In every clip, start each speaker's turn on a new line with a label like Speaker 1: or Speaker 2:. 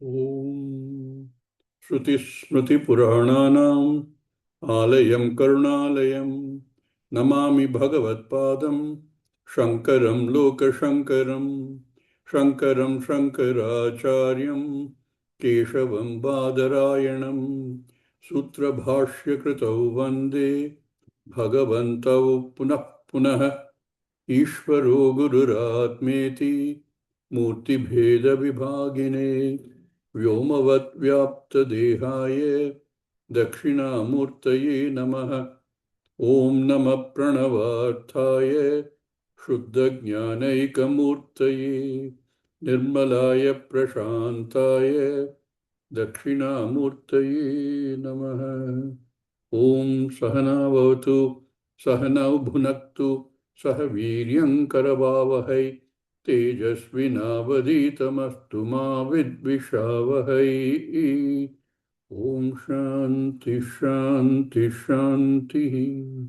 Speaker 1: Om Shruti Smriti Purananam Alayam Karunalayam Namami Bhagavat Padam Shankaram Loka Shankaram Shankaram Shankaracharyam Keshavam Badarayanam Sutra Bhashya Kritau Vande Bhagavantau Punah Punah Ishvaro Gururatmeti Murti Bheda Vibhagine Vyomavad Vyapta Dehaye Dakshinamurtaye Namaha Om Namah Pranavarthaye Shuddha Jnanaikamurtaye Nirmalaya Prashantaye Dakshinamurtaye Namaha Om Sahana Vavatu Sahana Bhunaktu Sahaviryam Karavavahai Tejasvinavaditamastu ma vidvishavahai. Om Shanti Shanti Shanti.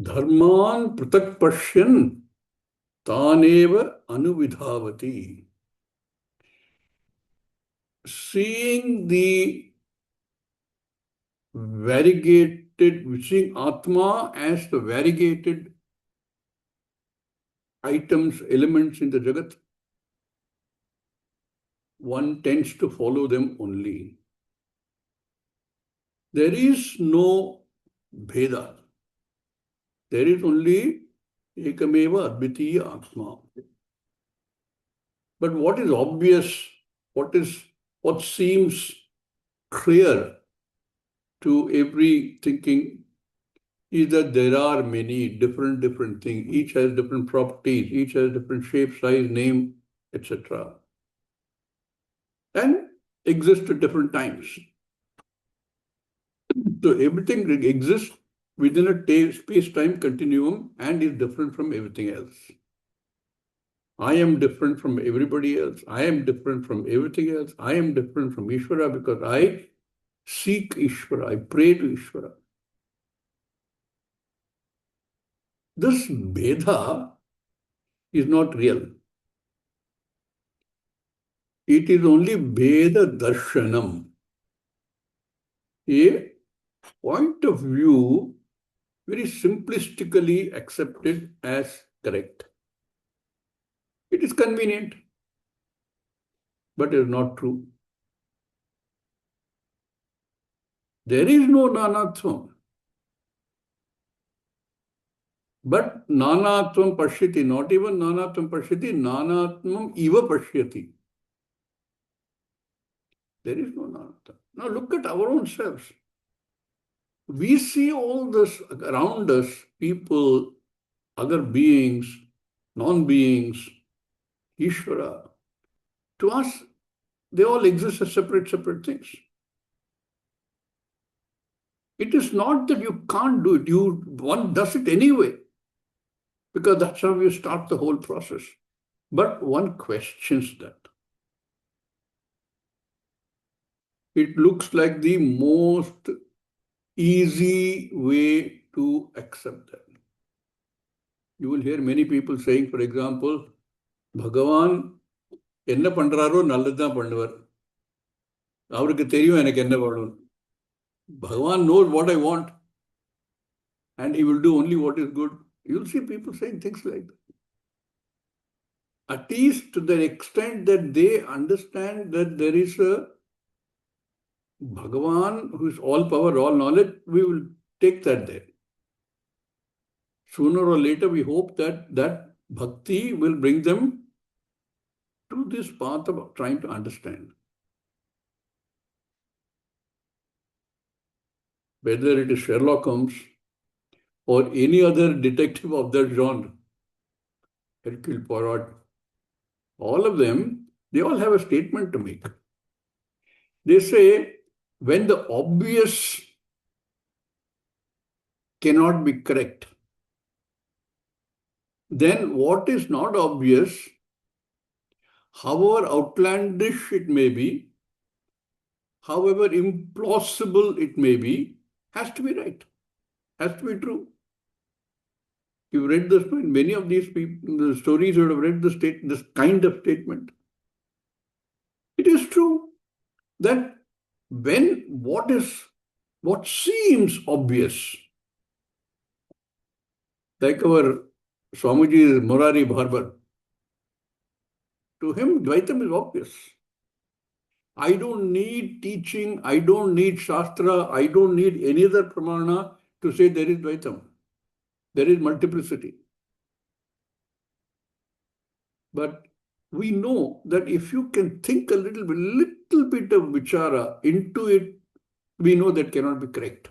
Speaker 1: Dharman pratak pashyan taneva anuvidhavati. Seeing the seeing Atma as the variegated items, elements in the Jagat, one tends to follow them only. There is no Bheda. There is only Ekameva Advitiya Atma. But what is obvious, what seems clear to every thinking is that there are many different things. Each has different properties, each has different shape, size, name, etc. And exist at different times. So everything exists within a space-time continuum and is different from everything else. I am different from everybody else. I am different from everything else. I am different from Ishvara because I seek Ishvara. I pray to Ishvara. This Bheda is not real. It is only Bheda Darshanam, a point of view very simplistically accepted as correct. It is convenient, but it is not true. There is no Nanatvam. But Nanatvam Pashyati, not even Nanatvam Pashyati, Nanatvam Iva Pashyati. There is no Nanatvam. Now look at our own selves. We see all this around us, people, other beings, non-beings, Ishvara. To us, they all exist as separate things. It is not that you can't do it. One does it anyway, because that's how you start the whole process. But one questions that. It looks like the most easy way to accept that. You will hear many people saying, for example, Bhagavan enna pandraro nalladha panduvar. Avarukku theriyum enakku enna panum. Bhagavan knows what I want and he will do only what is good. You'll see people saying things like that. At least to the extent that they understand that there is a Bhagavan who is all power, all knowledge, we will take that there. Sooner or later, we hope that that bhakti will bring them to this path of trying to understand. Whether it is Sherlock Holmes or any other detective of that genre, Hercule Poirot, all of them, they all have a statement to make. They say, when the obvious cannot be correct, then what is not obvious, however outlandish it may be, however implausible it may be, has to be right, has to be true. You've read this, many of these people, the stories you would have read this kind of statement. It is true that when what seems obvious, like our Swamiji's Murari Bharbar, to him Dvaitam is obvious. I don't need teaching, I don't need Shastra, I don't need any other Pramana to say there is Dvaitam. There is multiplicity. But we know that if you can think a little bit of vichara into it, we know that cannot be correct.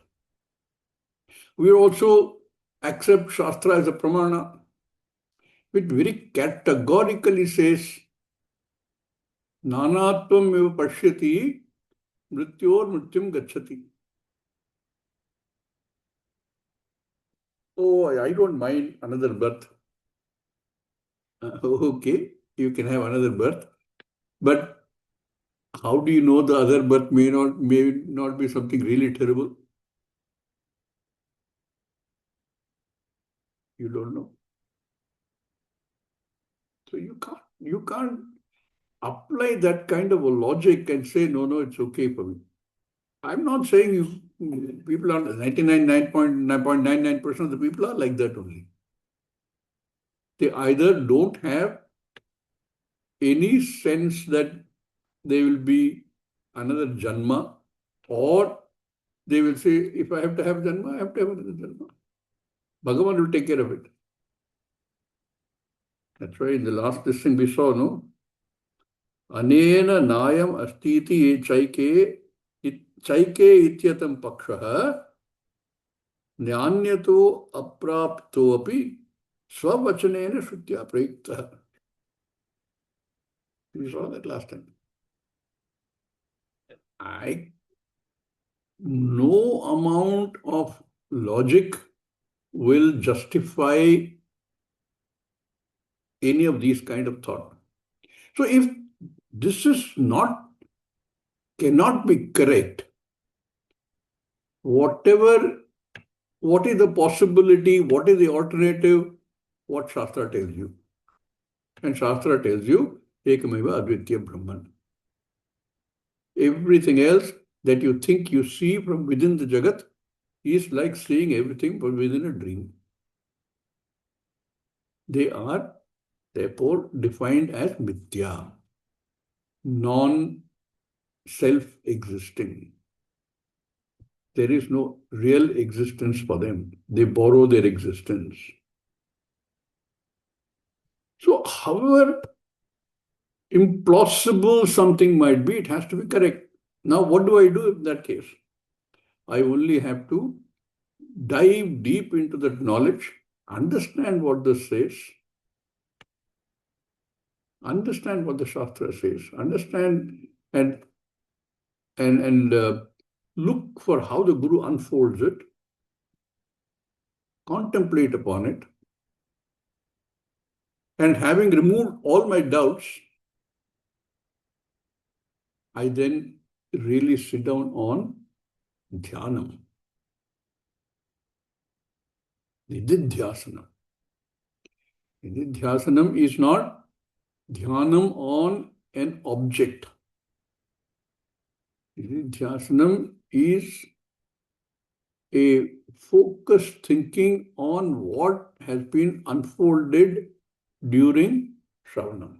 Speaker 1: We also accept Shastra as a Pramana, which very categorically says, Nanatvam eva pashyati, mrityor mrityum gacchati. Oh, I don't mind another birth. Okay, you can have another birth. But how do you know the other birth may not be something really terrible? You don't know. So you can't apply that kind of a logic and say, no, it's okay for me. I'm not saying people are 99.999% of the people are like that only. They either don't have any sense that there will be another Janma, or they will say, if I have to have Janma, I have to have another Janma. Bhagavan will take care of it. That's why in the last this thing we saw, no? Anena nayam astiti chaike ityatam pakshaha nyanyato aprapto api swavachanena shrutya prayukta. We saw that last time. No amount of logic will justify any of these kind of thought. So if this cannot be correct, what is the possibility, what is the alternative, what Shastra tells you? And Shastra tells you, Ekameva Advitya Brahman. Everything else that you think you see from within the Jagat is like seeing everything from within a dream. They are therefore defined as Mithya, non-self-existing. There is no real existence for them. They borrow their existence. So, however implausible something might be, it has to be correct. Now, what do I do in that case? I only have to dive deep into that knowledge, understand what this says, understand what the Shastra says, understand and look for how the Guru unfolds it, contemplate upon it, and having removed all my doubts, I then really sit down on Dhyanam. Nididhyasanam. Nididhyasanam is not Dhyanam on an object. Nididhyasanam is a focused thinking on what has been unfolded during Shravanam.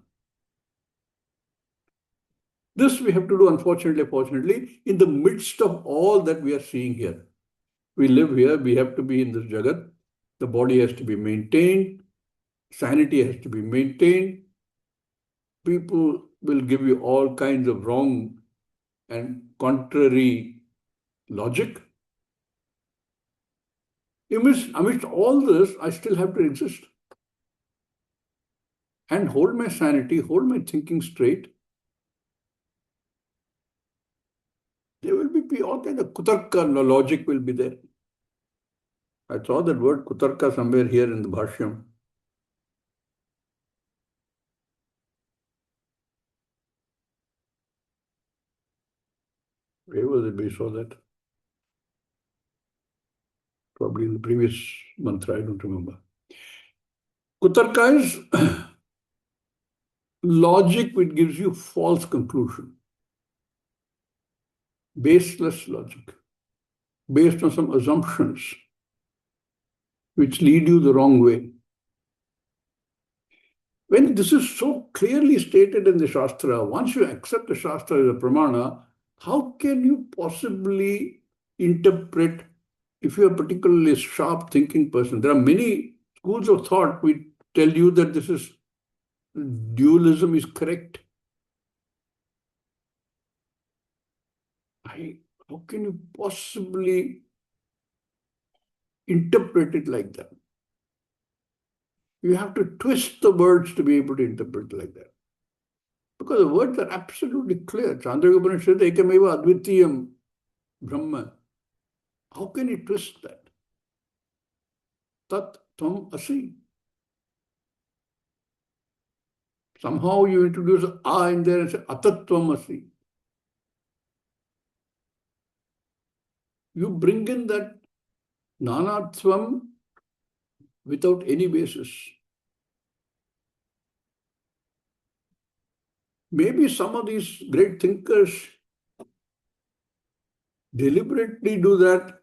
Speaker 1: This we have to do, fortunately, in the midst of all that we are seeing here. We live here, we have to be in this Jagat. The body has to be maintained, sanity has to be maintained. People will give you all kinds of wrong and contrary logic. Amidst all this, I still have to exist and hold my sanity, hold my thinking straight. There will be all kinds of kutarka logic will be there. I saw that word kutarka somewhere here in the Bashyam. Where was it we saw that? Probably in the previous mantra, I don't remember. Kutarka is logic which gives you false conclusion. Baseless logic. Based on some assumptions which lead you the wrong way. When this is so clearly stated in the Shastra, once you accept the Shastra as a pramana, how can you possibly interpret if you're a particularly sharp thinking person? There are many schools of thought which tell you that this is dualism is correct. How can you possibly interpret it like that? You have to twist the words to be able to interpret like that. Because the words are absolutely clear. Chandrakya Ekameva Advitiyam Brahma. How can you twist that? Tat Tvam Asi. Somehow you introduce A in there and say Atatvam Asi. You bring in that Nanatvam without any basis. Maybe some of these great thinkers deliberately do that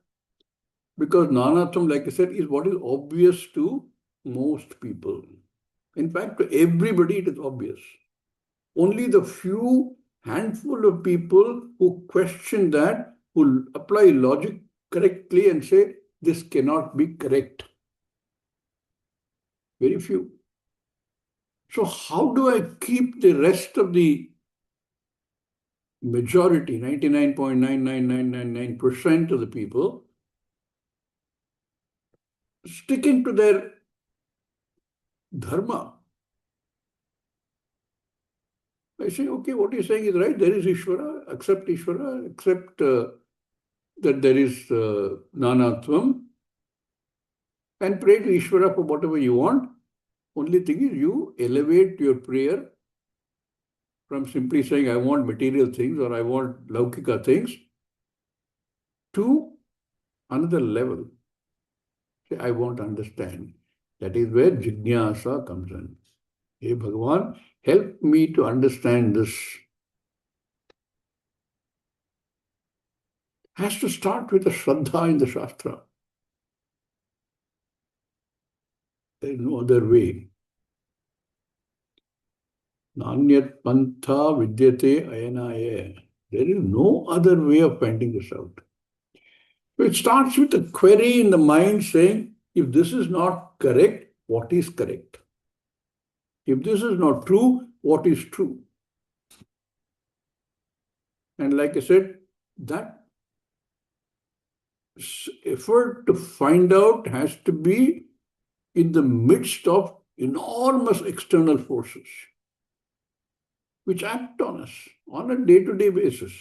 Speaker 1: because Nanatvam, like I said, is what is obvious to most people. In fact, to everybody it is obvious. Only the few handful of people who question that, who apply logic correctly and say, this cannot be correct. Very few. So how do I keep the rest of the majority, 99.99999% of the people, sticking to their dharma? I say, okay, what you're saying is right. There is Ishvara, accept that there is Nanatvam, and pray to Ishvara for whatever you want. Only thing is you elevate your prayer from simply saying, I want material things or I want laukika things to another level. Say, I want to understand. That is where jignasa comes in. Hey Bhagavan, help me to understand this. Has to start with a Shraddha in the Shastra. There is no other way. Nanyat pantha vidyate ayanaya. There is no other way of finding this out. So it starts with a query in the mind saying, if this is not correct, what is correct? If this is not true, what is true? And like I said, that effort to find out has to be in the midst of enormous external forces which act on us on a day-to-day basis.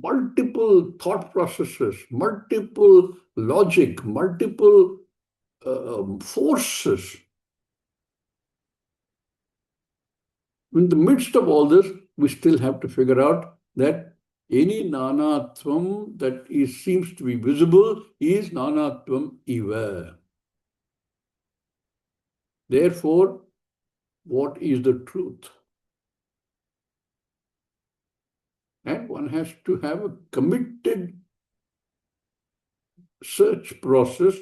Speaker 1: Multiple thought processes, multiple logic, multiple forces. In the midst of all this, we still have to figure out that any nanatvam that seems to be visible is nanatvam eva. Therefore, what is the truth? And one has to have a committed search process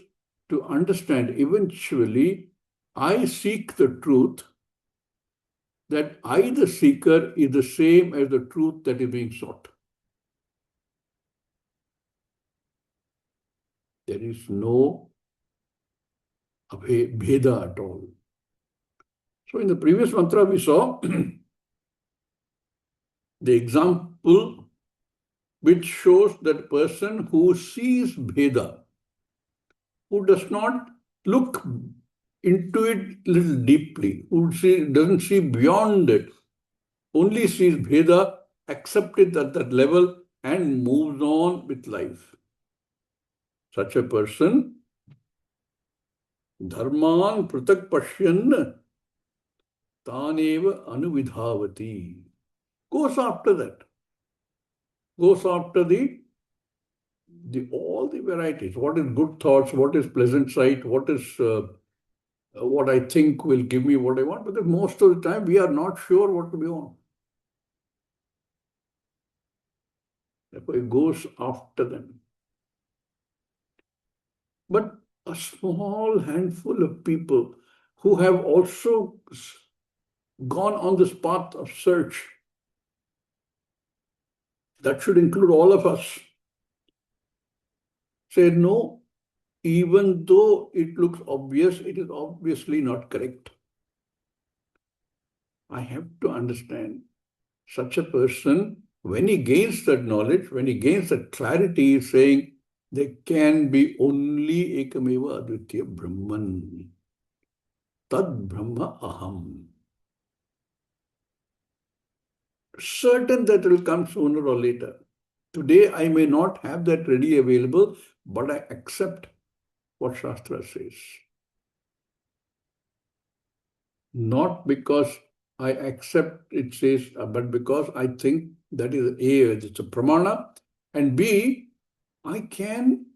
Speaker 1: to understand. Eventually, I seek the truth, that I, the seeker, is the same as the truth that is being sought. There is no bheda at all. So in the previous mantra, we saw the example which shows that person who sees bheda, who does not look into it a little deeply, who doesn't see beyond it, only sees bheda, accepts it at that level and moves on with life. Such a person, dharman pratak pashyan taneva anuvidhavati, goes after that, goes after all the varieties. What is good thoughts? What is pleasant sight? What is what I think will give me what I want? Because most of the time we are not sure what to be on. Therefore, it goes after them. But a small handful of people who have also gone on this path of search, that should include all of us, say no, even though it looks obvious, it is obviously not correct. I have to understand such a person, when he gains that knowledge, when he gains that clarity, is saying there can be only Ekameva Advitya Brahman. Tad Brahma Aham. Certain that will come sooner or later. Today I may not have that ready available, but I accept what Shastra says. Not because I accept it says, but because I think that is A, it's a pramana, and B, I can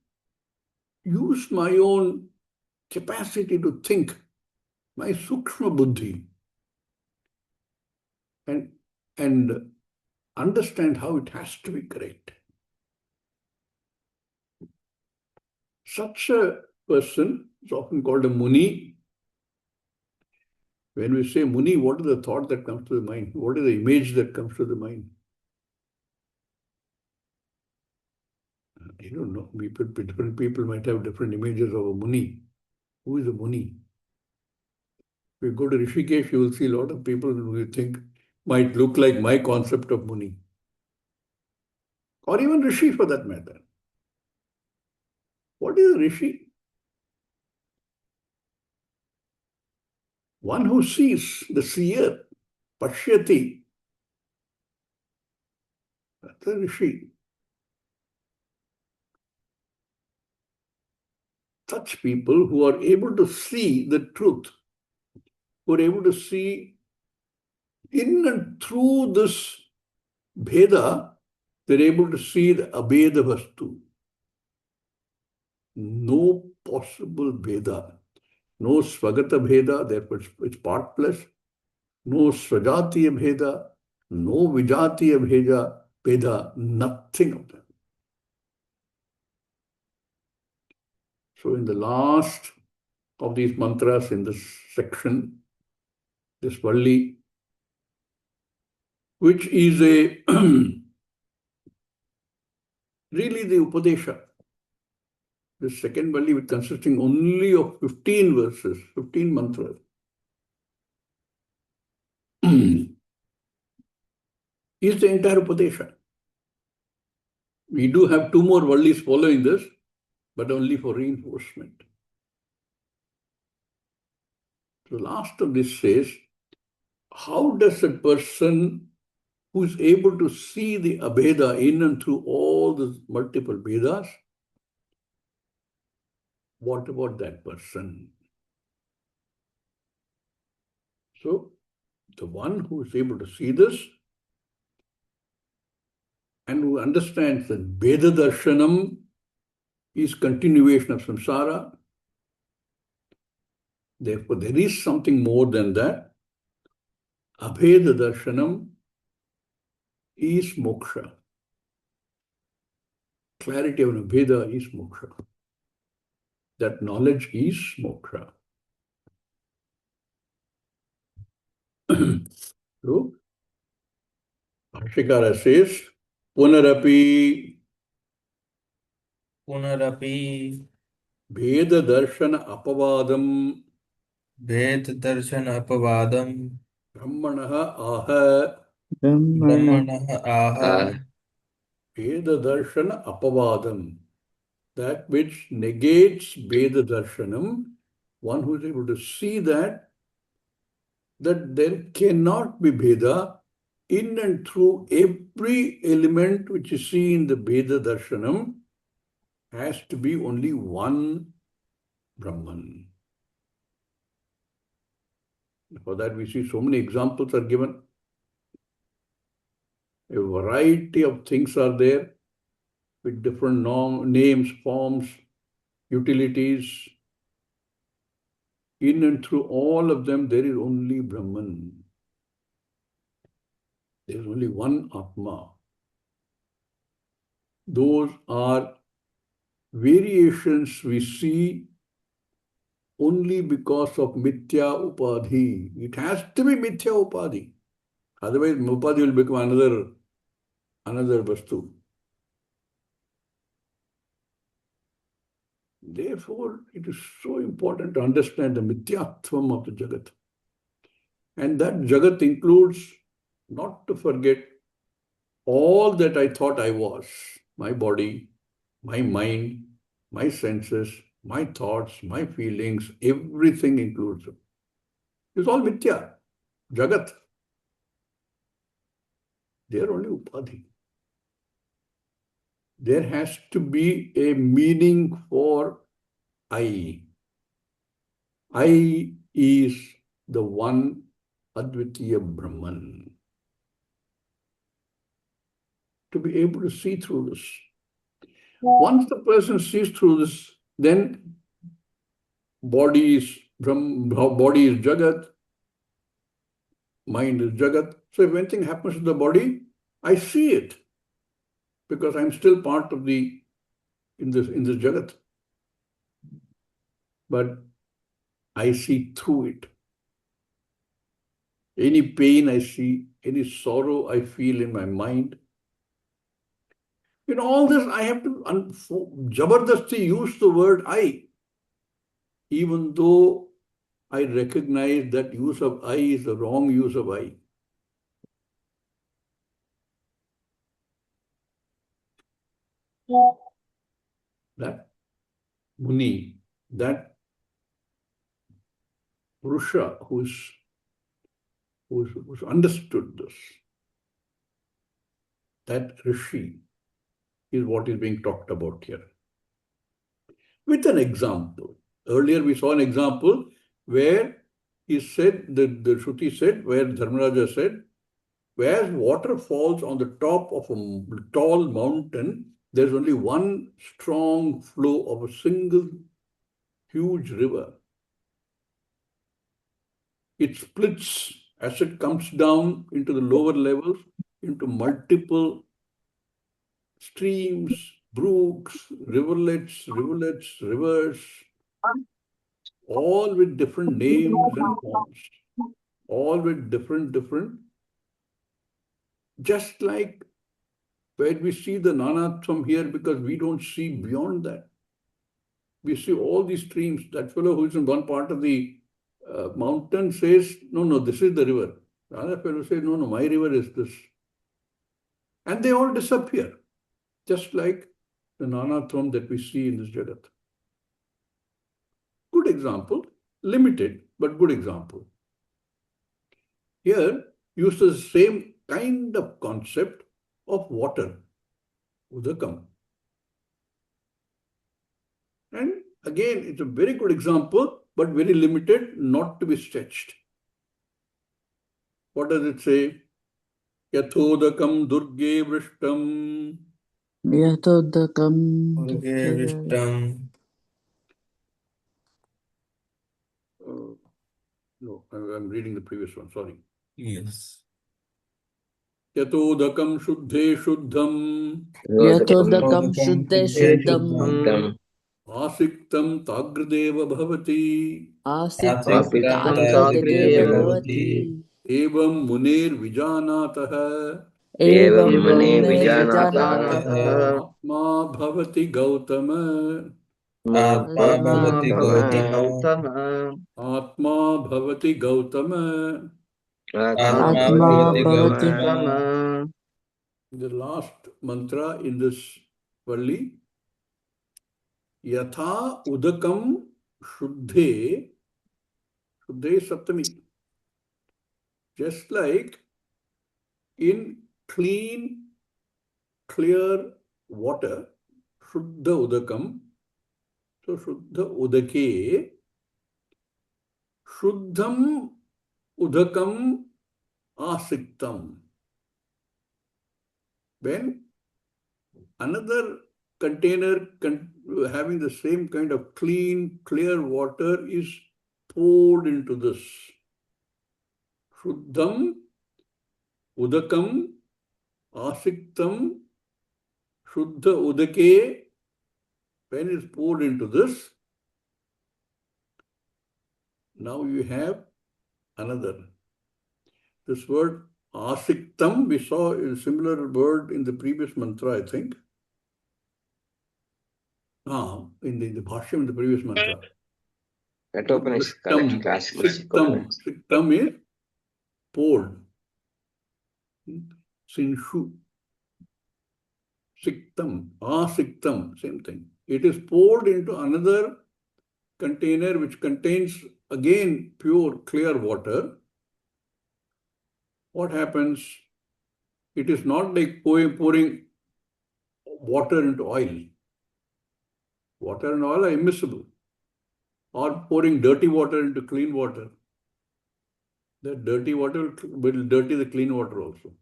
Speaker 1: use my own capacity to think, my sukshma buddhi, and understand how it has to be correct. Such a person is often called a muni. When we say muni, what is the thought that comes to the mind? What is the image that comes to the mind? I don't know. Different people might have different images of a muni. Who is a muni? If you go to Rishikesh, you will see a lot of people who you think might look like my concept of muni. Or even rishi for that matter. What is a rishi? One who sees, the seer, pashyati. That's a rishi. Such people who are able to see the truth, who are able to see in and through this bheda, they're able to see the abheda vastu. No possible bheda. No svagata bheda, therefore it's part plus. No svajatiya bheda, no vijatiya bheda, nothing of that. So in the last of these mantras in this section, this Valli, which is a really the Upadesha. The second Valli, which consisting only of 15 verses, 15 mantras, is the entire Upadesha. We do have two more Vallis following this, but only for reinforcement. The last of this says, how does a person who is able to see the abheda in and through all the multiple Vedas, what about that person? So, the one who is able to see this and who understands that Veda Darshanam is continuation of samsara, therefore there is something more than that. Abheda Darshanam is moksha. Clarity of Abheda is moksha. That knowledge is moksha. So, Bhashikara says, Punarapi Veda Darshana Apavadam Brahmanaha Aha Veda Darshana Apavadam. That which negates Veda Darshanam, one who is able to see that there cannot be Veda in and through every element which you see in the Veda Darshanam, has to be only one Brahman. For that, we see so many examples are given. A variety of things are there with different names, forms, utilities. In and through all of them, there is only Brahman. There is only one Atma. Those are variations we see only because of Mithya Upadhi. It has to be Mithya Upadhi. Otherwise, Upadhi will become another Vastu. Therefore, it is so important to understand the Mithyatvam of the Jagat. And that Jagat includes, not to forget, all that I thought I was. My body, my mind, my senses, my thoughts, my feelings, everything includes it. It's all Mithya, Jagat. They are only Upadhi. There has to be a meaning for I. I is the one Advitiya Brahman. To be able to see through this. Once the person sees through this, then body is Jagat, mind is Jagat. So if anything happens to the body, I see it because I'm still part of in this Jagat. But I see through it. Any pain I see, any sorrow I feel in my mind. In all this, I have to jabardasti use the word I, even though I recognize that use of I is the wrong use of I. That Muni, that Purusha who's understood this, that Rishi is what is being talked about here. With an example. Earlier we saw an example where he said, the Shruti said, where Dharmaraja said, where water falls on the top of a tall mountain, there's only one strong flow of a single huge river. It splits as it comes down into the lower levels into multiple streams, brooks, rivers, all with different names and forms, all with different, just like when we see the Nanat from here, because we don't see beyond that. We see all these streams. That fellow who is in one part of the mountain says, no, this is the river. The other fellow says, no, my river is this. And they all disappear, just like the Nanatvam that we see in this Jagat. Good example, limited, but good example. Here, use the same kind of concept of water, Udakam. And again, it's a very good example, but very limited, not to be stretched. What does it say? Yathodakam durge vrishtam.
Speaker 2: Yathodakam durge vrishtam.
Speaker 1: No, I'm reading the previous one, sorry.
Speaker 2: Yes.
Speaker 1: Yathodakam shuddhe shuddham.
Speaker 2: Yathodakam shuddhe shuddham.
Speaker 1: Asiktam tagradeva bhavati.
Speaker 2: Asiktam tagradeva bhavati.
Speaker 1: Evam munir vijanataha.
Speaker 2: Evam mune vijanataha.
Speaker 1: Atma bhavati gautama.
Speaker 2: Atma bhavati Gautama.
Speaker 1: Atma bhavati gautama.
Speaker 2: Atma bhavati Gautama.
Speaker 1: The last mantra in this Valli. Yatha udakam shuddhe. Shuddhe saptami. Just like in clean, clear water, Shuddha Udakam. So Shuddha Udake, Shuddham Udakam Asiktam. When another container having the same kind of clean, clear water is poured into this. Shuddham Udakam Asiktam Shuddha Udake, when it is poured into this, now you have another. This word Asiktam, we saw a similar word in the previous mantra, I think. In the Bashyam, in the previous mantra.
Speaker 2: Kathopanishad, classical
Speaker 1: Siktam. Siktam is poured. Sinshu. Siktam. Asiktam, same thing. It is poured into another container which contains again pure, clear water. What happens? It is not like pouring water into oil. Water and oil are immiscible. Or pouring dirty water into clean water. That dirty water will dirty the clean water also.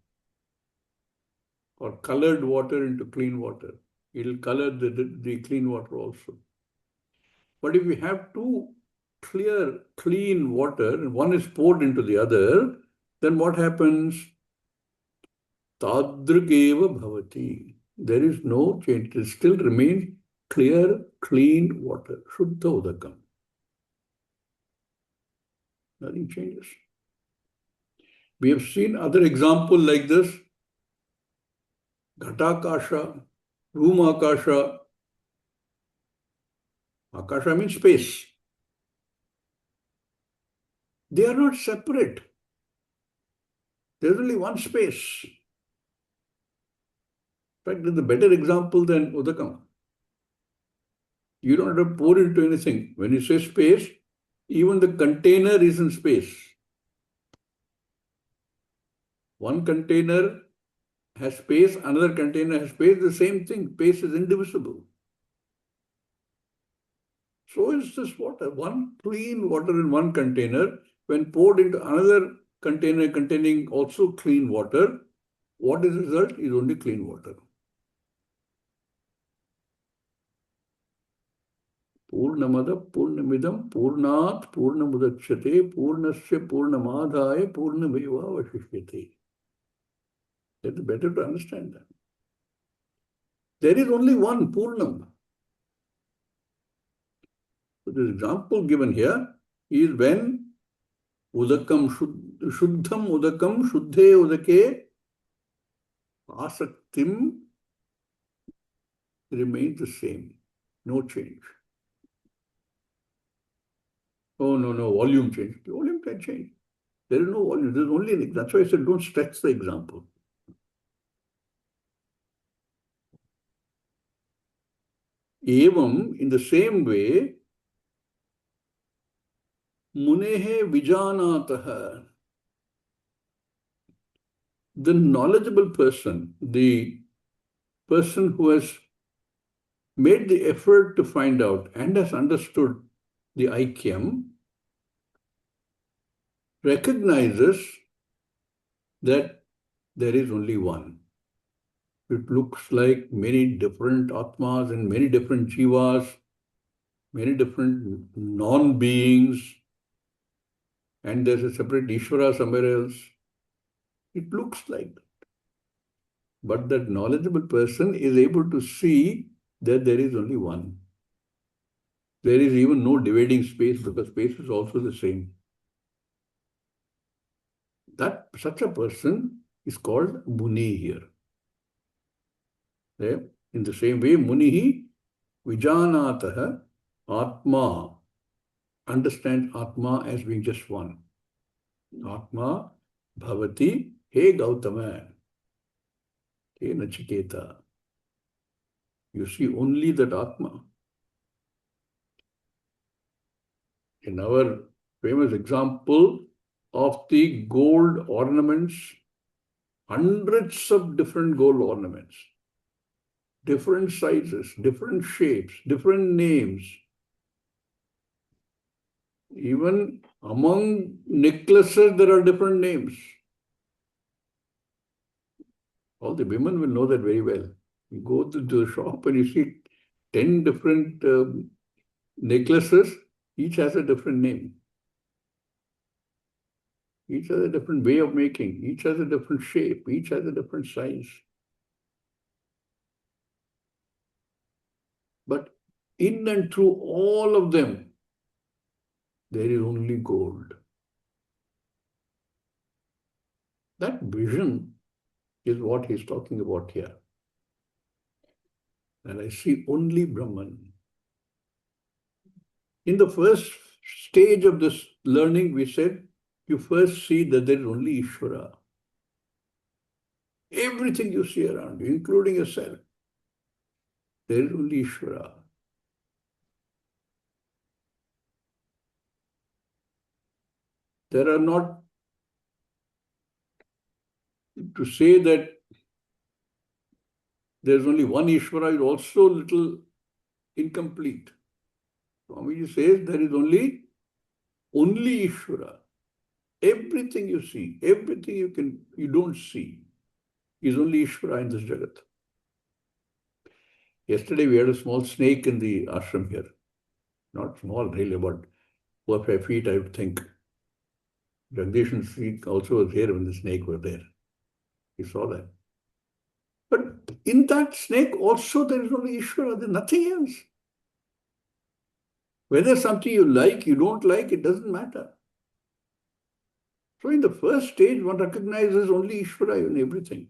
Speaker 1: Or colored water into clean water. It will color the clean water also. But if you have two clear, clean water, and one is poured into the other, then what happens? Tadrugeva bhavati. There is no change. It still remains clear, clean water. Shuddha udakam. Nothing changes. We have seen other examples like this. Ghatakasha, room akasha. Akasha means space. They are not separate. There is only one space. In fact, there's a better example than udakam. You don't have to pour into anything. When you say space, even the container is in space. One container has space, another container has space, the same thing. Space is indivisible. So is this water. One clean water in one container, when poured into another container containing also clean water, what is the result? Is only clean water. Purnamada Purnamidam Purnat Purnamudachyate Purnasya Purnamadhaya Purnameva Vashishyate. That is better to understand that. There is only one Purnam. So the example given here is when Udakam Shuddham Udakam Shuddhe Udake Asaktim remains the same. No change. Oh, no, volume change. The volume can change. There is no volume. There is only an example. That's why I said don't stretch the example. Evam, in the same way, Munehe Vijanataha, the knowledgeable person, the person who has made the effort to find out and has understood the Aikyam, recognizes that there is only one. It looks like many different Atmas and many different Jivas, many different non-beings, and there's a separate Ishvara somewhere else. It looks like that. But that knowledgeable person is able to see that there is only one. There is even no dividing space because space is also the same. That such a person is called Muni here. In the same way, Munihi Vijanataha Atma understands Atma as being just one. Atma Bhavati He Gautama He Nachiketa. You see only that Atma. In our famous example of the gold ornaments, hundreds of different gold ornaments. different sizes, different shapes, different names. Even among necklaces, there are different names. All the women will know that very well. You go to the shop and you see 10 different necklaces, each has a different name. Each has a different way of making, each has a different shape, each has a different size. But in and through all of them, there is only gold. That vision is what he's talking about here. And I see only Brahman. In the first stage of this learning, we said, you first see that there is only Ishvara. Everything you see around you, including yourself, there is only Ishvara. There are not, to say that there's only one Ishvara is also a little incomplete. Swamiji says there is only Ishvara. Everything you see, everything you don't see is only Ishvara in this Jagat. Yesterday we had a small snake in the ashram here. Not small really, about 4 or 5 feet, I would think. Jagdish's feet also was here when the snake was there. He saw that. But in that snake also there is only Ishvara, there's nothing else. Whether something you like, you don't like, it doesn't matter. So in the first stage, one recognizes only Ishvara in everything.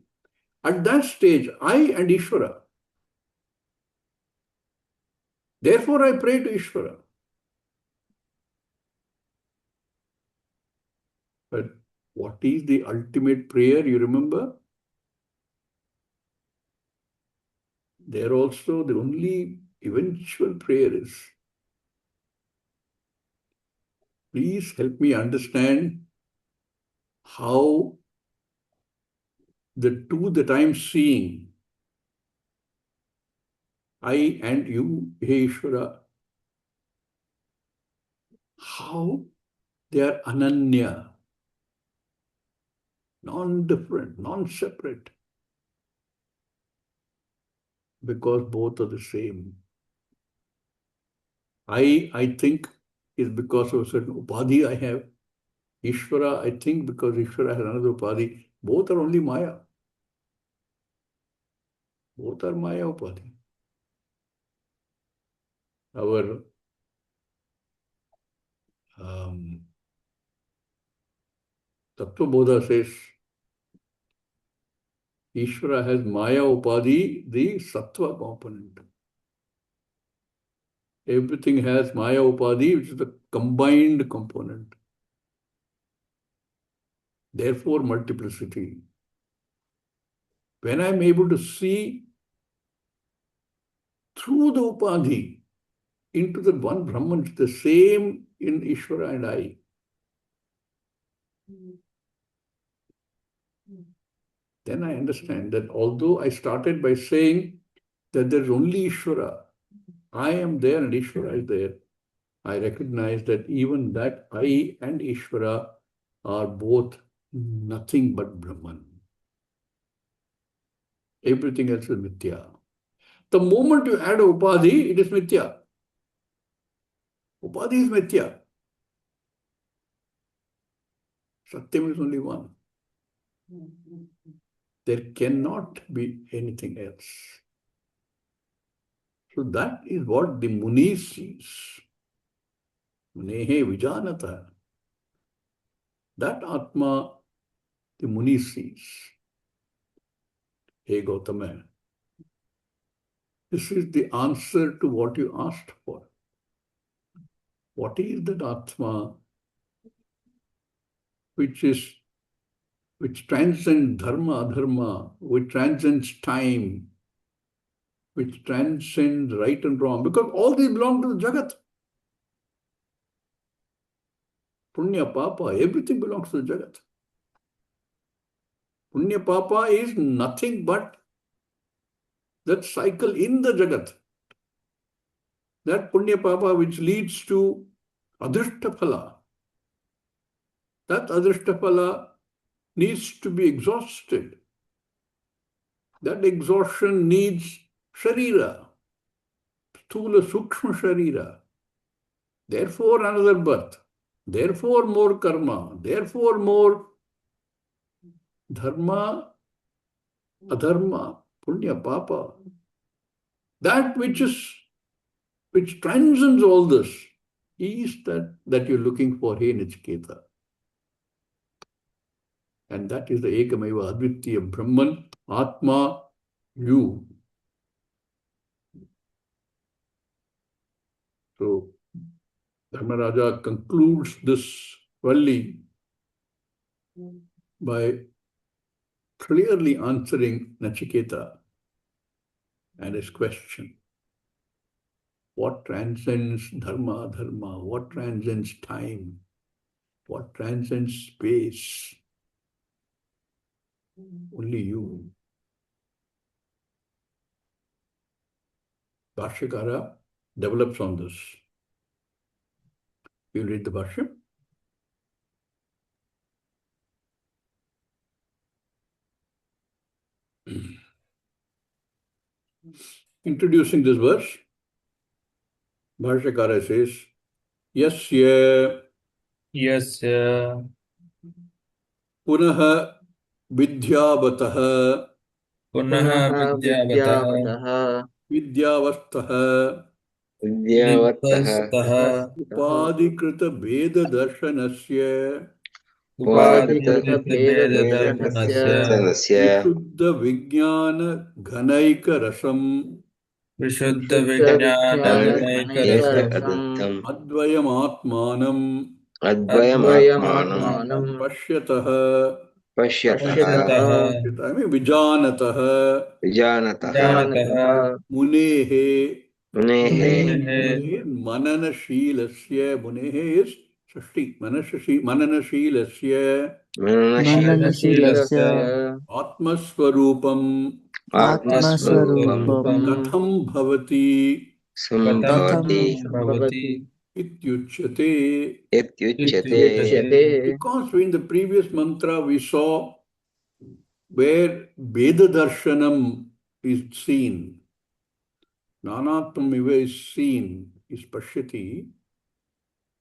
Speaker 1: At that stage, I and Ishvara. Therefore, I pray to Ishvara. But what is the ultimate prayer, you remember? There also, the only eventual prayer is, please help me understand how the two that I'm seeing, I and you, Hey Ishvara, how they are ananya, non-different, non-separate, because both are the same. I think is because of a certain upadhi I have. Ishvara, I think because Ishvara has another upadhi. Both are only Maya. Both are Maya upadhi. Our Tattva Bodha says, Ishvara has Maya upadhi, the Sattva component. Everything has Maya upadhi, which is the combined component. Therefore, multiplicity. When I'm able to see through the upadhi into the one Brahman, the same in Ishvara and I, then I understand that although I started by saying that there is only Ishvara, I am there and Ishvara is there, I recognize that even that I and Ishvara are both nothing but Brahman. Everything else is Mithya. The moment you add a Upadhi, it is Mithya. Upadhi is Mithya. Satyam is only one. There cannot be anything else. So that is what the Muni sees. Munehe Vijanata. That Atma the Muni sees. Hey Gautama, this is the answer to what you asked for. What is that Atma which transcends dharma, adharma, which transcends time, which transcends right and wrong, because all these belong to the Jagat. Punya, Papa, everything belongs to the Jagat. Punya, Papa is nothing but that cycle in the Jagat, that Punya Papa which leads to Adrishtaphala, that Adrishtaphala needs to be exhausted. That exhaustion needs Sharira, Sthula Sukshma Sharira. Therefore another birth, therefore more karma, therefore more dharma, adharma, punya, papa. That which transcends all this is that you're looking for, hey Nachiketa. And that is the Ekameva Advitya Brahman, Atma, you. So Dharmaraja concludes this Valli by clearly answering Nachiketa and his question. What transcends dharma, dharma? What transcends time? What transcends space? Only you. Bhashyakara develops on this. You read the Bhashyam. Introducing this verse, Bhashyakara says, Yasya Punaha Vidhyavataha
Speaker 2: पुनः विद्यावतः
Speaker 1: Vidyavastaha
Speaker 2: विद्यावतः
Speaker 1: Upadhikrita Veda Darshanasya
Speaker 2: उपाधिकृतभेददर्शनस्य
Speaker 1: Vishuddha Vijnana Ghanaika Rasam
Speaker 2: विशुद्धविज्ञानघनैकरसम्
Speaker 1: Advayam Atmanam
Speaker 2: अद्वयमात्मानं
Speaker 1: Pashyataha
Speaker 2: पश्यतः
Speaker 1: I mean Vijanataha
Speaker 2: विजानतः
Speaker 1: Munehe
Speaker 2: मुनेः
Speaker 1: Munehe Mananashilasya Munehe is Shashti Mananashilasya
Speaker 2: मननशीलस्य
Speaker 1: Atmaswarupam
Speaker 2: आत्मस्वरूपं
Speaker 1: Katham Bhavati
Speaker 2: सम्भवति
Speaker 1: Ityuchyate.
Speaker 2: इत्युच्यते
Speaker 1: Because in the previous mantra we saw where Veda Darshanam is seen, Nanatvam Iva is seen, is Pashyati,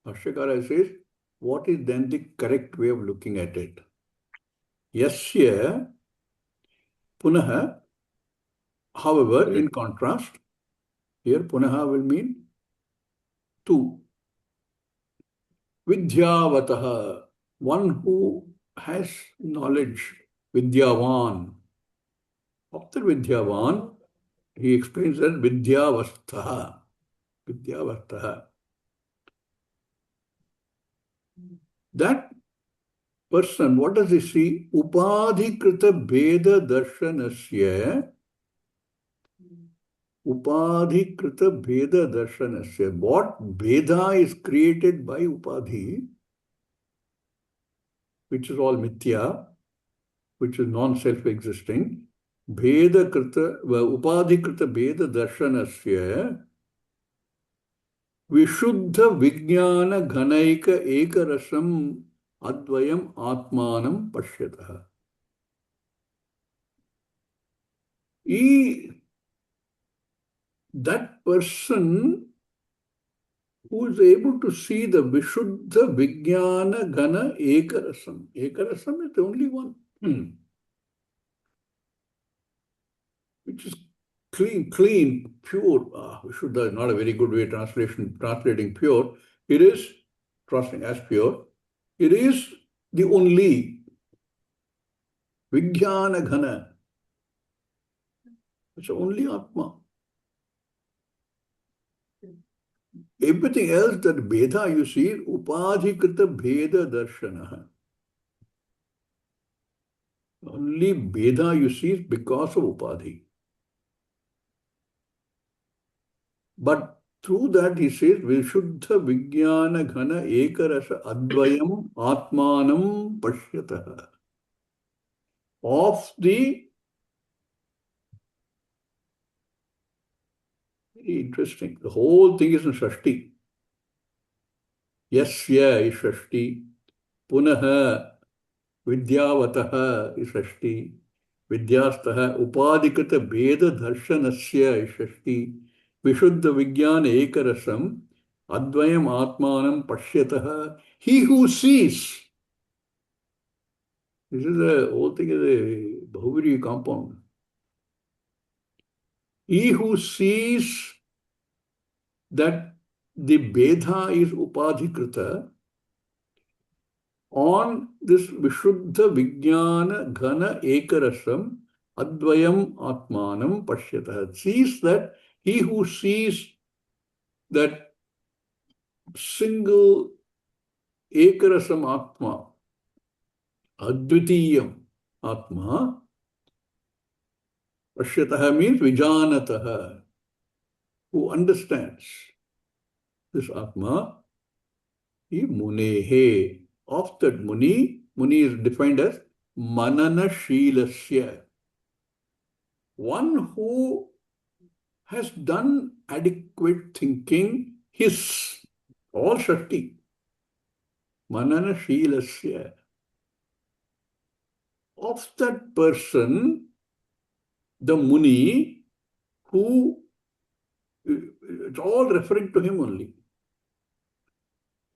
Speaker 1: Bhashyakara says, what is then the correct way of looking at it? Yasya Punaha, however, in contrast, here Punaha will mean two. Vidyavataha, one who has knowledge, Vidyavan. After Vidyavan, he explains that Vidyavastaha. Vidyavastaha. That person, what does he see? Upadhikrita Veda Darshanasya. Upadhikrita Veda Darshanasya. What Veda is created by Upadhi, which is all Mithya, which is non-self-existing. Veda Krita, Upadhikrita Veda Darshanasya. Vishuddha Vijnana Ghanaika Ekarasam Advayam Atmanam Pashyataha. That person who is able to see the Vishuddha Vijnana Ghana Ekarasam. Ekarasam is the only one. Which is clean, pure. Vishuddha is not a very good way translating pure. It is, translating as pure, it is the only Vijnana Ghana. It's only Atma. Everything else that Veda you see, Upadhikrita Veda Darshana. Only Veda you see is because of Upadhi. But through that he says, Vishuddha Vijnana Ghana Ekarasa Advayam Atmanam Pashyataha. Of the Very interesting. The whole thing is in Shashti. Yasya is Shashti. Punaha Vidyavataha is Shashti. Vidyastaha Upadikata Beda Darshanasya is Shashti. Vishuddha Vijnana Ekarasam Advayam Atmanam Pashyataha. He who sees. This is the whole thing is a Bahuviri compound. He who sees that the Bedha is Upadhikrita on this Vishuddha Vijnana Ghana Ekarasam Advayam Atmanam Pashyata. Sees that he who sees that single Ekarasam Atma, Advitiyam Atma, Pashyataha means Vijanataha, who understands this Atma, he Munehe. Of that Muni, Muni is defined as Manana Shilasya. One who has done adequate thinking, his, all Shakti, Manana Shilasya. Of that person, the Muni, who, it's all referring to him only,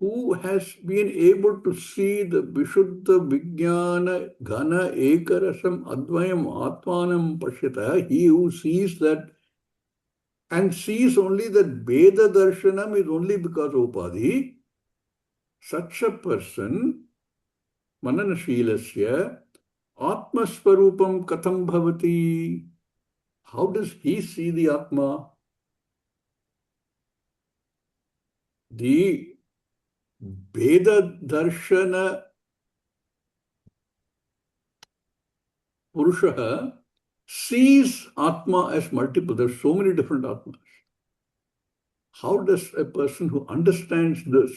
Speaker 1: who has been able to see the Vishuddha Vijnana Ghana Ekarasam Advayam Atmanam Pashyata, he who sees that and sees only that Veda Darshanam is only because of Upadhi, such a person, Mananashilasya, Atmaswarupam Katham Bhavati. How does he see the Atma? The Veda Darshana Purusha sees Atma as multiple. There are so many different Atmas. How does a person who understands this,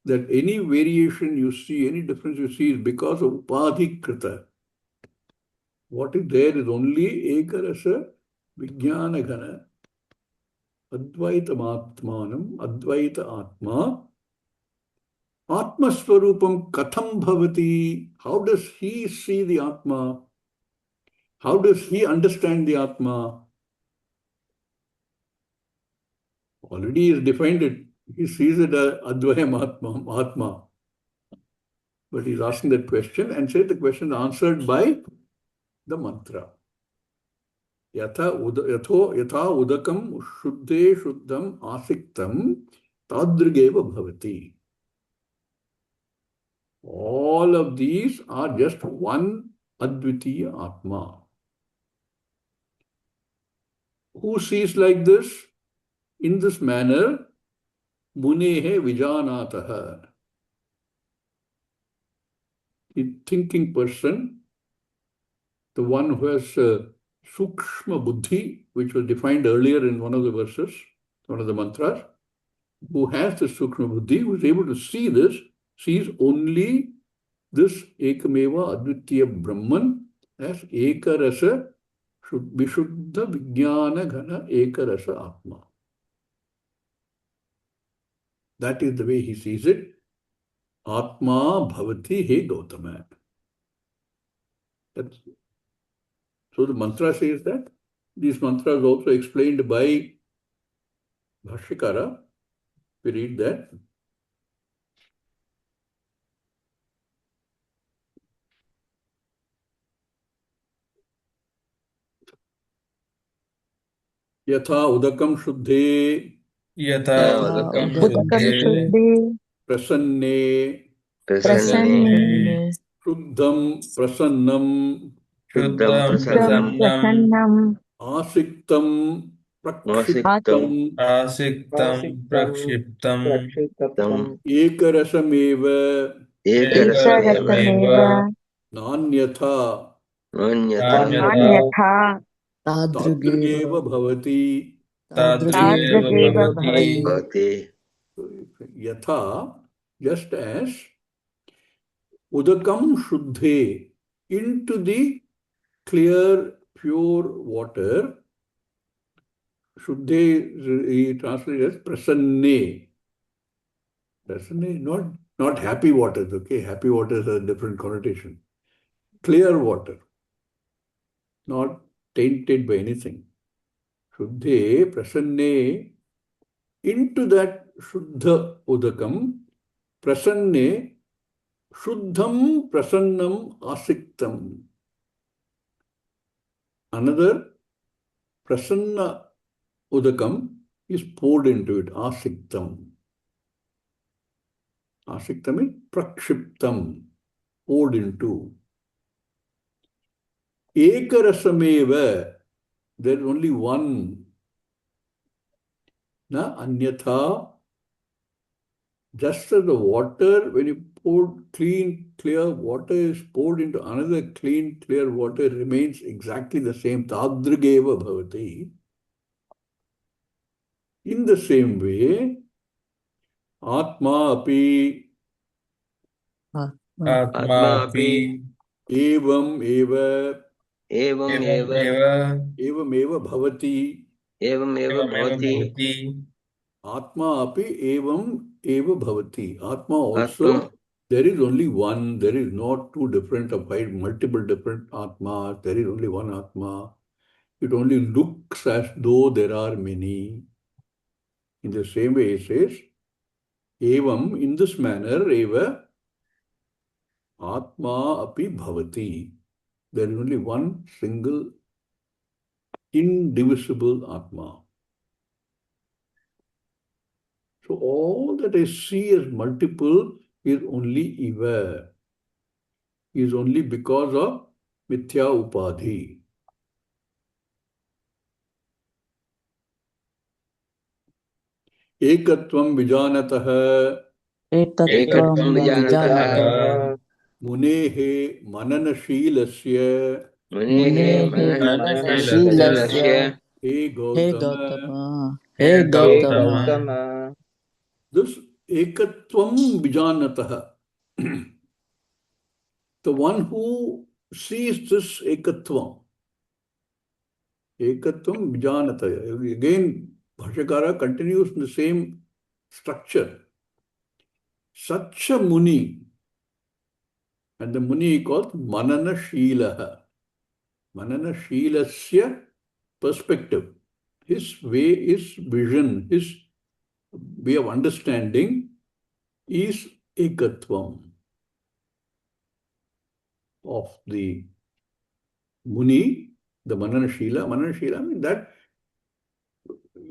Speaker 1: that any variation you see, any difference you see is because of Upadhi Krita? What is there is only Ekarasa Vijnana Ghana Advaita Atmanam, Advaita Atma. Atma Swarupam Katham Bhavati. How does he see the Atma? How does he understand the Atma? Already he has defined it. He sees it as Advayam Atma. But he's asking that question and said the question is answered by the mantra. Yatha udakam shuddhe shuddham asiktam tadrigeva bhavati. All of these are just one Advitiya Atma. Who sees like this? In this manner, Munehe Vijanataha. The thinking person, the one who has Sukshma Buddhi, which was defined earlier in one of the verses, one of the mantras, who has the Sukshma Buddhi, who is able to see this, sees only this Ekameva Advitiya Brahman as Ekarasa Vishuddha Vijnana Ghana Ekarasa Atma. That is the way he sees it. Atma Bhavati He Gautama. So the mantra says that. These mantras also explained by Bhashyakara. We read that. Yatha udakam shuddhe
Speaker 3: यथा उदकं
Speaker 2: Udakam
Speaker 3: शुद्धे
Speaker 2: Shuddhe
Speaker 1: prasanne
Speaker 2: Prasanne
Speaker 1: shuddham prasannam
Speaker 2: Shuddham
Speaker 3: शुद्धं
Speaker 2: Prasannam
Speaker 3: प्रसन्नं
Speaker 1: asiktam
Speaker 2: Asiktam
Speaker 1: prakshiptam
Speaker 3: आसिक्तं प्रक्षिप्तं
Speaker 2: Tam
Speaker 1: ekarasameva
Speaker 2: Ekarasameva
Speaker 3: एकरसमेव
Speaker 4: Ekarasameva
Speaker 1: nanyatha
Speaker 2: Nanyata
Speaker 3: नान्यथा
Speaker 4: Nanyatha
Speaker 1: tadrigeva
Speaker 5: Tadrugeva
Speaker 1: bhavati.
Speaker 3: तादृगेव
Speaker 4: Tadrigeva
Speaker 5: Tadrugeva
Speaker 3: भवति
Speaker 4: Bhavati
Speaker 2: Bhavati
Speaker 1: Yatha, just as udakam shuddhe, into the clear, pure water, Shuddhe, he translated as prasanne. Prasanne, not happy waters, okay? Happy waters has a different connotation. Clear water, not tainted by anything. Shuddhe, prasanne, into that Shuddha Udakam, prasanne, Shuddham prasannam asiktam. Another prasanna udakam is poured into it, asiktam. Asiktam is prakshiptam, poured into. Ekarasameva, there is only one. Na anyatha, just as the water, when you pour clean, clear water is poured into another clean, clear water, remains exactly the same. Tadrigeva bhavati. In the same way, Atma api
Speaker 3: Atma
Speaker 2: Atma
Speaker 3: api
Speaker 2: api
Speaker 1: evam eva
Speaker 2: evam
Speaker 3: evam
Speaker 2: eva
Speaker 3: eva
Speaker 1: evam eva bhavati.
Speaker 2: evam eva
Speaker 3: evam eva
Speaker 2: bhavati.
Speaker 3: bhavati.
Speaker 1: Atma api evam eva bhavati. Atma
Speaker 2: Atma
Speaker 1: also, there is only one. There is not two different of multiple different Atmas. There is only one Atma. It only looks as though there are many. In the same way, it says, evam, in this manner, eva Atma api bhavati. There is only one single indivisible Atma. So all that I see as multiple is only eva, is only because of mithya upadhi. Ekatvam vijanatah
Speaker 4: एकत्वं
Speaker 2: ekatvam vijanatah
Speaker 4: विजानतः
Speaker 1: munehe mananashilasya
Speaker 2: munehe
Speaker 4: मुनेः
Speaker 3: Mananashilस्य
Speaker 4: मननशीलस्य
Speaker 2: mananashilasya
Speaker 1: he
Speaker 4: hey
Speaker 1: Gautama.
Speaker 4: Gautam
Speaker 3: hey
Speaker 4: hey
Speaker 2: he
Speaker 4: Gautam
Speaker 3: Gautama.
Speaker 2: Gautama.
Speaker 1: This ekatvam vijanatah, the one who sees this ekatvam, ekatvam vijanatah. Again, Bhashyakara continues in the same structure. Such a Muni, and the Muni he calls Mananashilaha. Mananashilasya perspective. His way, his vision, his way of understanding is ekatvam of the Muni, the Mananashila. Mananashila means that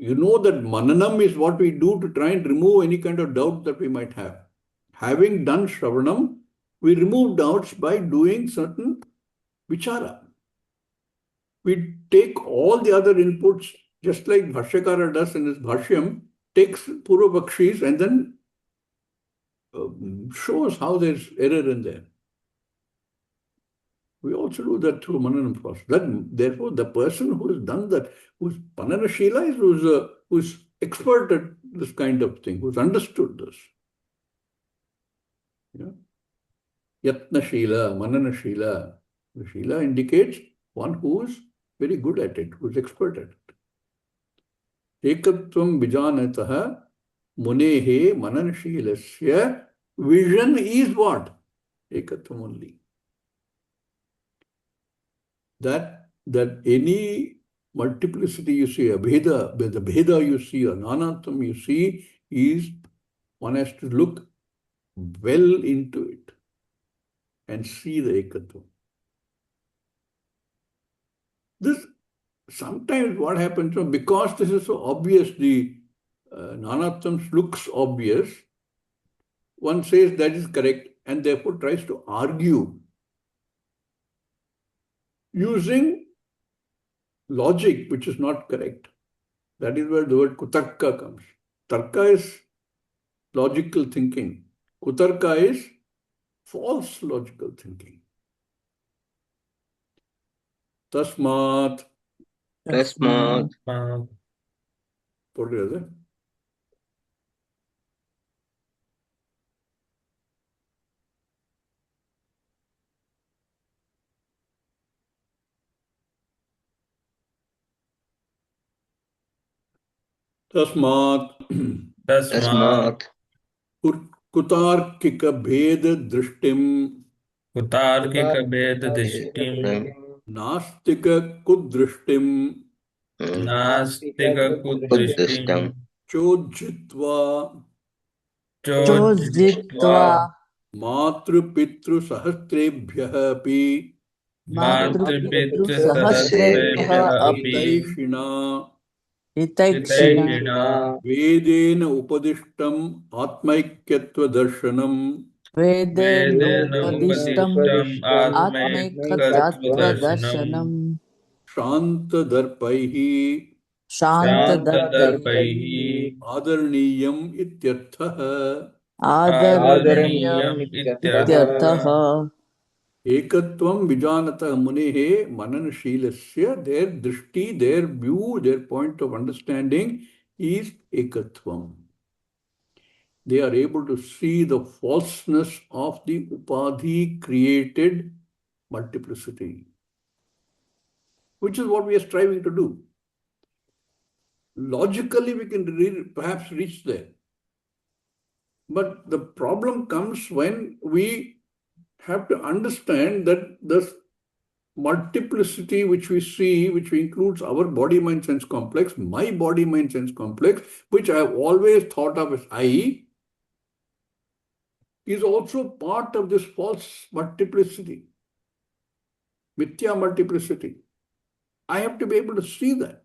Speaker 1: you know that Mananam is what we do to try and remove any kind of doubt that we might have. Having done Shravanam, we remove doubts by doing certain vichara. We take all the other inputs, just like Bhashyakara does in his Bhashyam, takes Purvapakshis and then shows how there's error in there. We also do that through Mananam process. Therefore, the person who has done that, who's Pananashila, is who's expert at this kind of thing, who's understood this. Yeah. Yatnashila, Mananashila. The Shila indicates one who is very good at it, who's expert at it. Ekatvam vijanatah munehe mananashilasya. Vision is what? Ekatvam only. That any multiplicity you see, the bheda you see, a nanatam you see, is one has to look well into it and see the ekatvam. This sometimes what happens, because this is so obvious, the nanatam looks obvious, one says that is correct and therefore tries to argue using logic which is not correct. That is where the word kutarka comes. Tarka is logical thinking. Kutarka is false logical thinking. Tasmat.
Speaker 2: Tasmat
Speaker 1: Put together. Tasmat
Speaker 3: तस्मात्
Speaker 2: तस्मात्
Speaker 1: kutarkika bheda drishtim
Speaker 3: कुतार्किकभेददृष्टिं
Speaker 1: nastika kudrishtim
Speaker 3: नास्तिककुदृष्टिं
Speaker 2: उद्दिष्टम्
Speaker 1: chodjitva
Speaker 3: चोज्झित्वा
Speaker 4: चोज्झित्वा
Speaker 1: मातृपितृ सहस्रेभ्यः अपि
Speaker 4: मातृपितृसहस्रेभ्यः
Speaker 3: मातृपितृसहस्रेभ्यः
Speaker 4: अपि
Speaker 3: अपि
Speaker 1: हितैषिणा
Speaker 4: हितैषिणा
Speaker 3: हितैषिणा
Speaker 1: वेदेन उपदिष्टम् आत्मैक्यत्वदर्शनम्
Speaker 3: वेदेन
Speaker 4: वेदेनोपदिष्टम्
Speaker 3: उपदिष्टम् आत्मैकतत्त्वदर्शनम्
Speaker 4: आत्मैकतत्त्वदर्शनम्
Speaker 1: शान्तदर्पैः
Speaker 4: शान्तदर्पैः
Speaker 3: शान्तदर्पैः
Speaker 1: आदरणीयम् इत्यर्थः
Speaker 3: आदरणीयम्
Speaker 4: आदरणीयम्
Speaker 3: इत्यर्थः।
Speaker 4: इत्यर्थः।
Speaker 1: एकत्वं विजानतः मुनेः मननशीलस्य their drishti, their view, their point of understanding is ekatvam. They are able to see the falseness of the upadhi created multiplicity, which is what we are striving to do. Logically, we can perhaps reach there. But the problem comes when we have to understand that the multiplicity which we see, which includes our body, mind, sense complex, my body, mind, sense complex, which I have always thought of as I, is also part of this false multiplicity, mithya multiplicity. I have to be able to see that.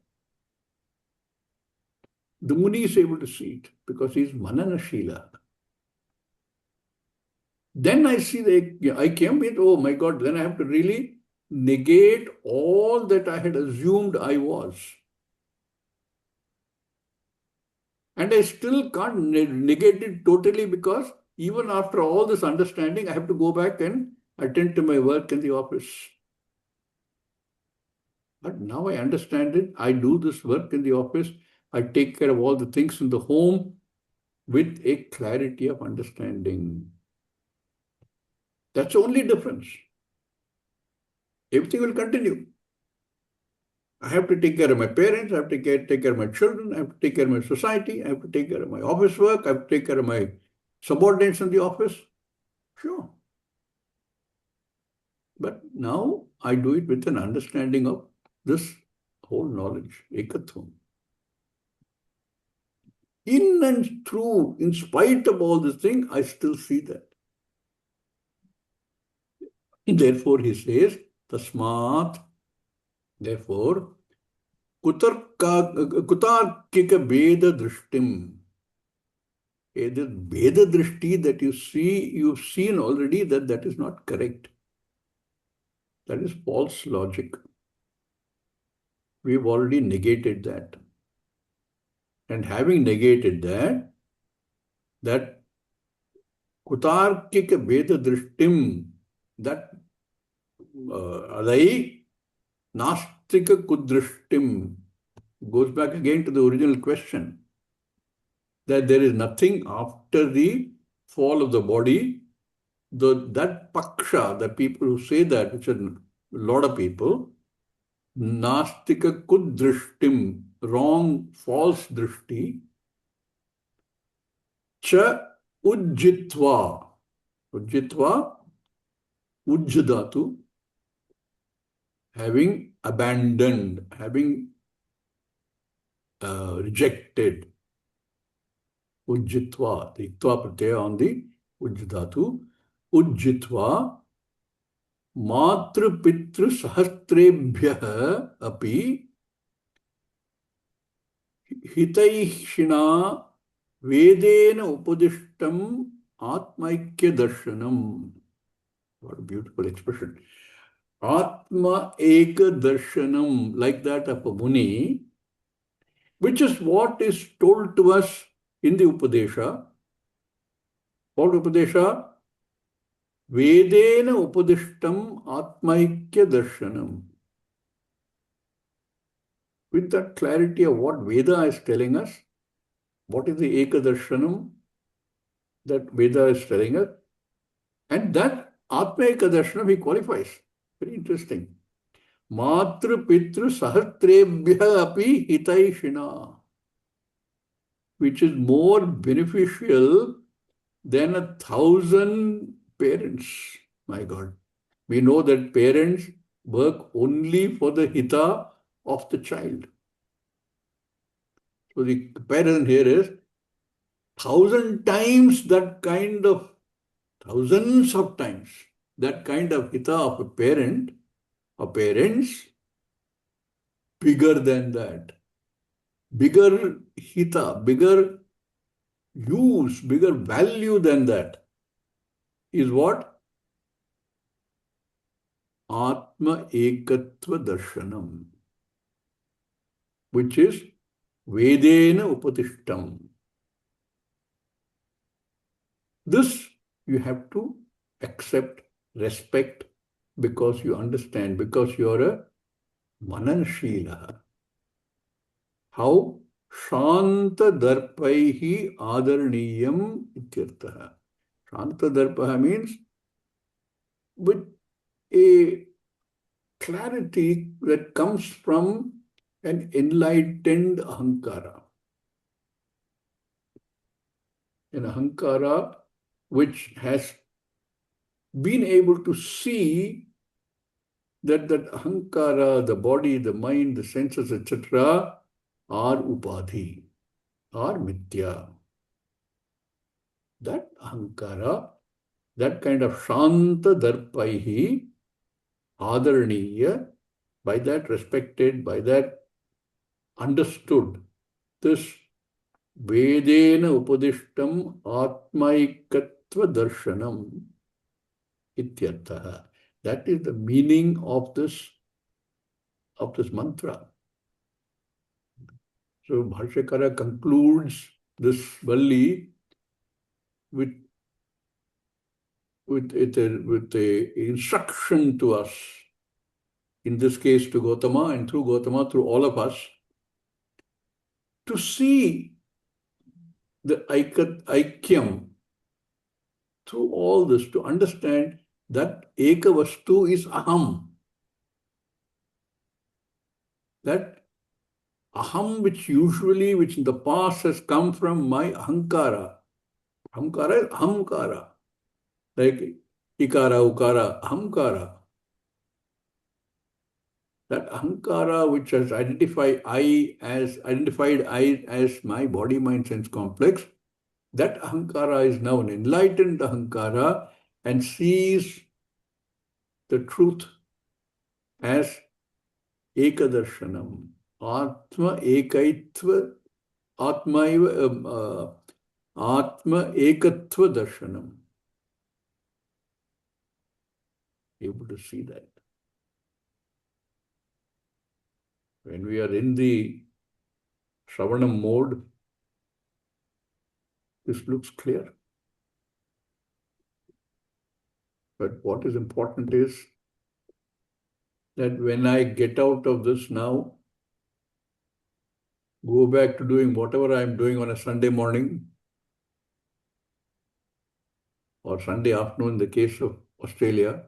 Speaker 1: The Muni is able to see it because he is Mananashila. Then I see I came with, oh my God, then I have to really negate all that I had assumed I was. And I still can't negate it totally because even after all this understanding, I have to go back and attend to my work in the office. But now I understand it. I do this work in the office. I take care of all the things in the home with a clarity of understanding. That's the only difference. Everything will continue. I have to take care of my parents, I have to take care of my children, I have to take care of my society, I have to take care of my office work, I have to take care of my subordinates in the office. Sure. But now I do it with an understanding of this whole knowledge, ekatvam. In and through, in spite of all this thing, I still see that. Therefore, he says, tasmat, therefore, kutarkika veda drishtim. The veda drishti that you see, you've seen already that is not correct. That is false logic. We've already negated that. And having negated that kutarkika veda drishtim, that adai nastika kudrishtim, goes back again to the original question, that there is nothing after the fall of the body. That paksha, the people who say that, which are a lot of people, nastika kudrishtim, wrong, false drishti, cha ujjitva, ujjadatu, having abandoned, having rejected, ujjitva, the iktva pratyaya on the ujjadatu, ujjitva, मातृपितृ सहस्रेभ्यः अपि हितैषिणा वेदेन उपदिष्टम् आत्मैक्य दर्शनम्. What a beautiful expression. Atma Eka Darshanam, like that of a Muni, which is what is told to us in the Upadesha. What Upadesha? Vedena Upadishtam Atmaikya Darshanam. With that clarity of what Veda is telling us, what is the Eka Darshanam that Veda is telling us, and that Atma Eka Darshanam he qualifies. Very interesting. Matru Pitru Sahastrebhya api hitaishina. which is more beneficial than 1,000 parents. My God. We know that parents work only for the hita of the child. So the comparison here is 1,000 times that kind of, thousands of times that kind of hita of a parent or parents, bigger than that. Bigger hita, bigger use, bigger value than that is what? Atma Ekatva Darshanam, which is Vedena Upatishtam. This you have to accept, respect, because you understand, because you are a Mananshila. How? Shanta Darpaihi Adarniyam Ityartaha. Shanta Darpaha means with a clarity that comes from an enlightened ahankara. An ahankara which has been able to see that ahankara, the body, the mind, the senses, etc., are upadhi, are mithya. That ahankara, that kind of shanta darpaihi, adarniya, by that respected, by that understood, this Vedena Upadishtam Atmaikatva Darshanam Ityarthaha. That is the meaning of this mantra. So Bhashyakara concludes this Valli with a instruction to us, in this case to Gautama, and through Gautama, through all of us, to see the aikyam through all this, to understand that Eka Vastu is Aham. That Aham, which in the past has come from my Ahankara. Ahankara is Ahamkara. Like Ikara, Ukara, Ahamkara. That Ahankara which has identified I as my body, mind, sense complex, that Ahankara is now an enlightened Ahankara and sees the truth as Ekadarshanam. Atma Ekaitva, Atma Ekatva Darshanam. Able to see that. When we are in the Shravanam mode, this looks clear. But what is important is that when I get out of this now, go back to doing whatever I am doing on a Sunday morning or Sunday afternoon in the case of Australia,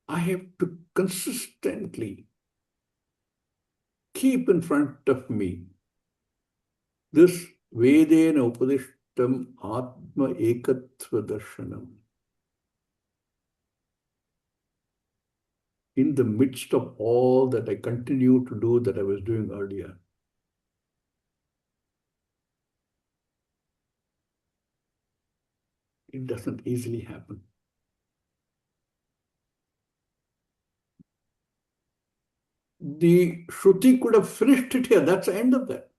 Speaker 1: I have to consistently keep in front of me this Vedena Upadishtam Atma Ekatva Darshanam. In the midst of all that I continue to do that I was doing earlier. It doesn't easily happen. The Shruti could have finished it here. That's the end of that.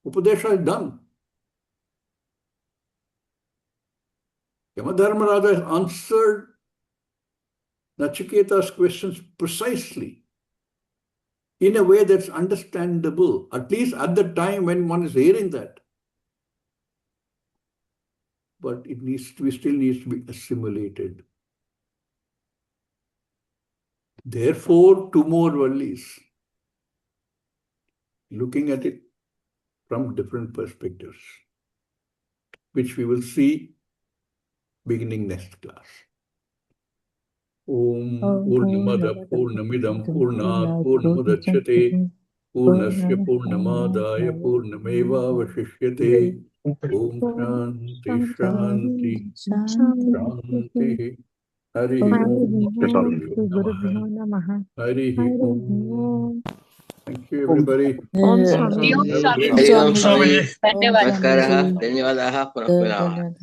Speaker 1: Upadesha is done. Yamadharmaraja has answered Nachiketa's questions precisely in a way that's understandable, at least at the time when one is hearing that. But it still needs to be assimilated. Therefore, two more vallis, looking at it from different perspectives, which we will see beginning next class. Om Purnamada Purnamidam Purnat Purnamudachyate पूर्णस्य पूर्णमादाय पूर्णमेवावशिष्यते। ॐ शान्ति शान्ति शान्तिः। हरिः ओम श्री गुरुभ्यो नमः। हरिः ओम। Thank you everybody.
Speaker 4: Om
Speaker 1: Welcome.
Speaker 4: Swami.
Speaker 1: Have a great
Speaker 2: Hari
Speaker 1: day.
Speaker 2: Om
Speaker 4: Swamiji.
Speaker 2: Swami
Speaker 4: Om
Speaker 2: नमस्कारः
Speaker 4: Swamiji.
Speaker 2: धन्यवादाः पुनः मिलामः।